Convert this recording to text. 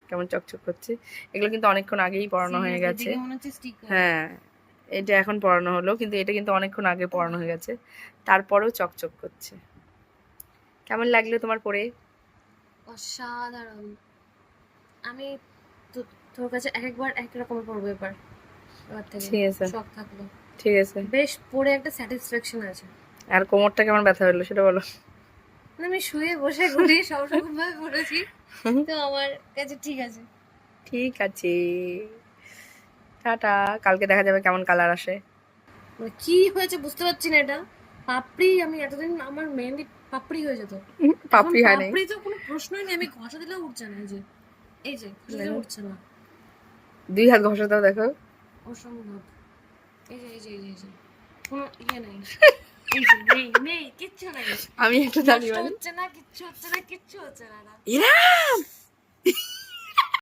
কেমন চকচক করছে। এগুলো কিন্তু অনেকক্ষণ আগেই পড়ানো হয়ে গেছে। হ্যাঁ, এটা এখন পড়ানো হলো, কিন্তু এটা কিন্তু অনেকক্ষণ আগে পড়ানো হয়ে গেছে, তারপরেও চকচক করছে। কেমন লাগলো তোমার পড়ে? অসাধারণ। আমি তোর কাছে এক একবার এক রকম পড়বো এবার থেকে। ঠিক আছে, শখ থাকলো। ঠিক আছে, বেশ পড়ে একটা স্যাটিসফ্যাকশন আছে। আর কোমরটা কেমন ব্যথা হলো সেটা বলো। আমি শুয়ে বসে ঘুরিয়ে সব রকম ভাবে পড়েছি, তো আমার কাছে ঠিক আছে। ঠিক আছে, টাটা। কালকে দেখা যাবে কেমন কালার আসে। মানে কি হয়েছে বুঝতে পারছি না। এটা পাপড়ি, আমি এতদিন আমার মেহেন্দি পাপড়ি হয়ে যেত, পাপড়ি হয় নাই। পাপড়ি তো কোনো প্রশ্নই নেই। আমি ঘষা দিলেও উঠছে না। এই যে ঘষা দিলেও উঠছে না। 2 হাত ঘষে দাও, দেখো। অসম্ভব। এই যে এই যে এই যে কোনো ইয়ে নেই। এই যে নেই নেই কিচ্ছু নেই। আমি একটু দাঁড়িয়ে হচ্ছে না, কিচ্ছু হচ্ছে না, কিচ্ছু হচ্ছে না। ইরাম